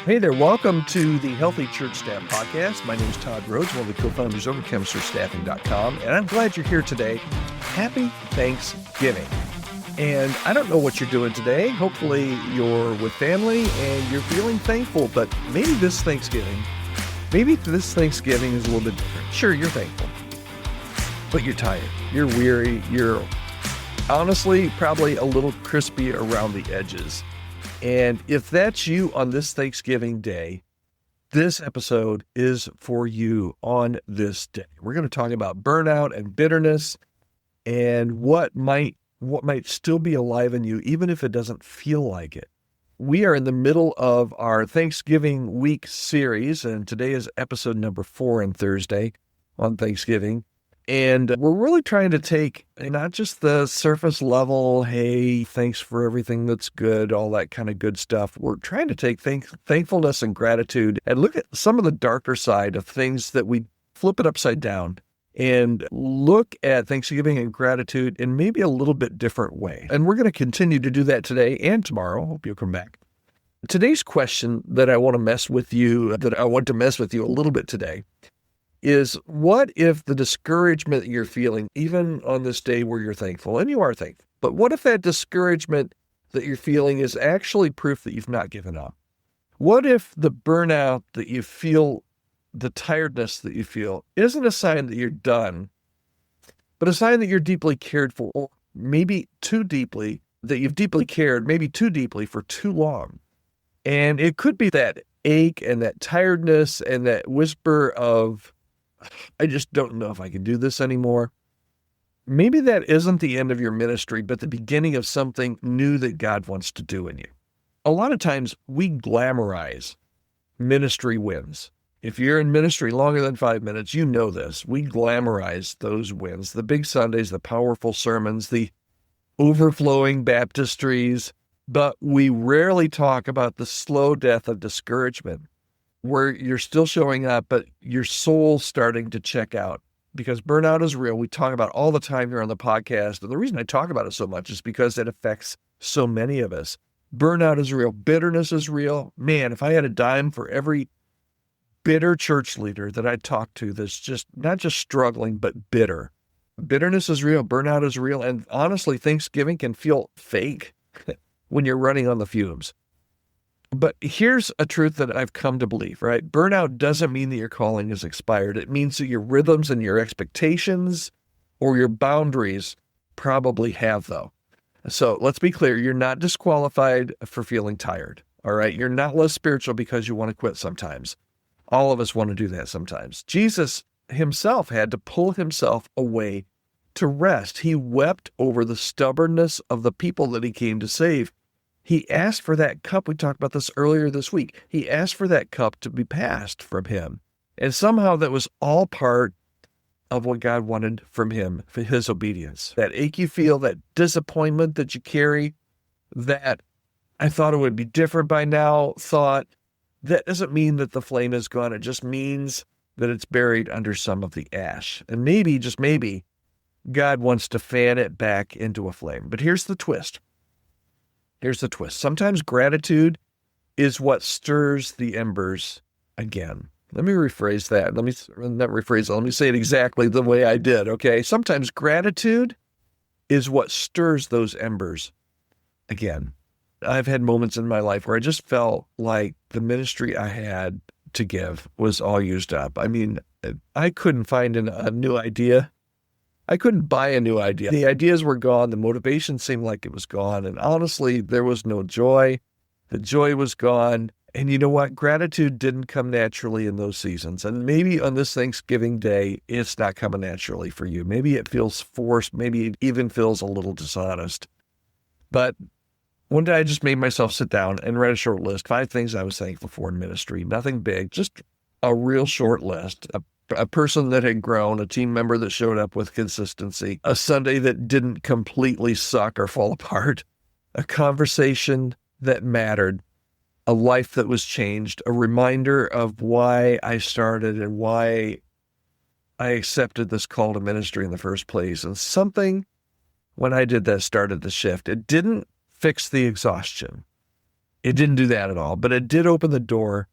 Hey there, welcome to the Healthy Church Staff Podcast. My name is Todd Rhoades, one of the co-founders over at chemistrystaffing.com, and I'm glad you're here today. Happy Thanksgiving. And I don't know what you're doing today. Hopefully you're with family and you're feeling thankful, but maybe this Thanksgiving is a little bit different. Sure, you're thankful, but you're tired, you're weary, you're honestly probably a little crispy around the edges. And if that's you on this Thanksgiving day, this episode is for you on this day. We're going to talk about burnout and bitterness and what might still be alive in you, even if it doesn't feel like it. We are in the middle of our Thanksgiving week series, and today is episode number 4 on Thursday on Thanksgiving. And we're really trying to take not just the surface level, hey, thanks for everything that's good, all that kind of good stuff. We're trying to take thankfulness and gratitude and look at some of the darker side of things that we flip it upside down and look at Thanksgiving and gratitude in maybe a little bit different way. And we're going to continue to do that today and tomorrow. Hope you'll come back. Today's question that I want to mess with you a little bit today is, what if the discouragement you're feeling, even on this day where you're thankful, and you are thankful, but what if that discouragement that you're feeling is actually proof that you've not given up? What if the burnout that you feel, the tiredness that you feel, isn't a sign that you're done, but a sign that you're deeply cared for, or maybe too deeply, that you've deeply cared, maybe too deeply for too long? And it could be that ache and that tiredness and that whisper of, I just don't know if I can do this anymore. Maybe that isn't the end of your ministry, but the beginning of something new that God wants to do in you. A lot of times we glamorize ministry wins. If you're in ministry longer than 5 minutes, you know this. We glamorize those wins, the big Sundays, the powerful sermons, the overflowing baptistries, but we rarely talk about the slow death of discouragement, where you're still showing up, but your soul's starting to check out, because burnout is real. We talk about it all the time here on the podcast. And the reason I talk about it so much is because it affects so many of us. Burnout is real. Bitterness is real. Man, if I had a dime for every bitter church leader that I talk to that's just not just struggling, but bitter. Bitterness is real. Burnout is real. And honestly, Thanksgiving can feel fake when you're running on the fumes. But here's a truth that I've come to believe, right? Burnout doesn't mean that your calling is expired. It means that your rhythms and your expectations or your boundaries probably have, though. So let's be clear. You're not disqualified for feeling tired, all right? You're not less spiritual because you want to quit sometimes. All of us want to do that sometimes. Jesus himself had to pull himself away to rest. He wept over the stubbornness of the people that he came to save. He asked for that cup. We talked about this earlier this week. He asked for that cup to be passed from him. And somehow that was all part of what God wanted from him, for his obedience. That ache you feel, that disappointment that you carry, that I thought it would be different by now thought, that doesn't mean that the flame is gone. It just means that it's buried under some of the ash. And maybe, just maybe, God wants to fan it back into a flame. But here's the twist. Sometimes gratitude is what stirs the embers again. Let me rephrase that. Let me say it exactly the way I did, okay? Sometimes gratitude is what stirs those embers again. I've had moments in my life where I just felt like the ministry I had to give was all used up. I mean, I couldn't find a new idea. I couldn't buy a new idea. The ideas were gone. The motivation seemed like it was gone. And honestly, there was no joy. The joy was gone. And you know what? Gratitude didn't come naturally in those seasons. And maybe on this Thanksgiving day, it's not coming naturally for you. Maybe it feels forced. Maybe it even feels a little dishonest. But one day I just made myself sit down and write a short list, 5 things I was thankful for in ministry. Nothing big, just a real short list. A person that had grown, a team member that showed up with consistency, a Sunday that didn't completely suck or fall apart, a conversation that mattered, a life that was changed, a reminder of why I started and why I accepted this call to ministry in the first place. And something, when I did that, started to shift. It didn't fix the exhaustion. It didn't do that at all, but it did open the door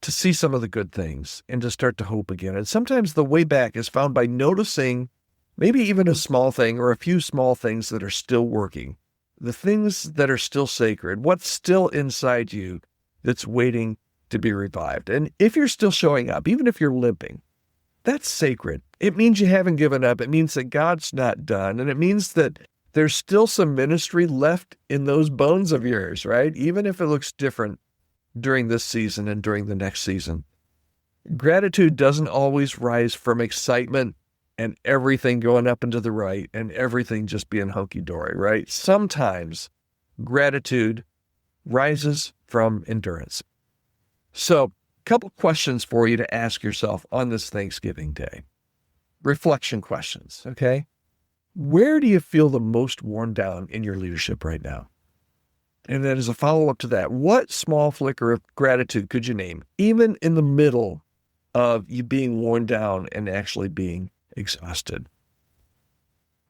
to see some of the good things and to start to hope again. And sometimes the way back is found by noticing maybe even a small thing or a few small things that are still working, the things that are still sacred, what's still inside you that's waiting to be revived. And if you're still showing up, even if you're limping, that's sacred. It means you haven't given up. It means that God's not done. And it means that there's still some ministry left in those bones of yours, right? Even if it looks different during this season and during the next season. Gratitude doesn't always rise from excitement and everything going up and to the right and everything just being hunky-dory, right? Sometimes gratitude rises from endurance. So, a couple questions for you to ask yourself on this Thanksgiving Day. Reflection questions, okay? Where do you feel the most worn down in your leadership right now? And then as a follow-up to that, what small flicker of gratitude could you name, even in the middle of you being worn down and actually being exhausted?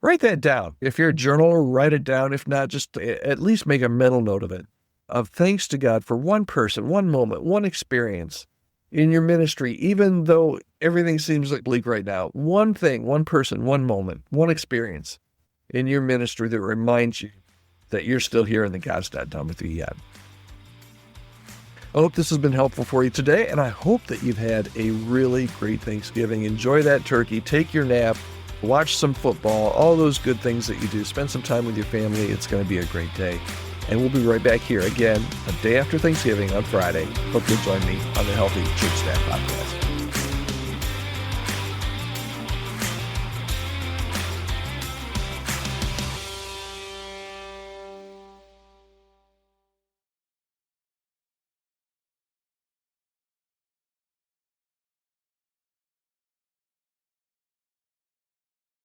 Write that down. If you're a journaler, write it down. If not, just at least make a mental note of it, of thanks to God for one person, one moment, one experience in your ministry, even though everything seems like bleak right now. One thing, one person, one moment, one experience in your ministry that reminds you that you're still here and that God's not done with you yet. I hope this has been helpful for you today, and I hope that you've had a really great Thanksgiving. Enjoy that turkey, take your nap, watch some football, all those good things that you do. Spend some time with your family. It's going to be a great day. And we'll be right back here again, a day after Thanksgiving on Friday. Hope you'll join me on the Healthy Church Staff Podcast.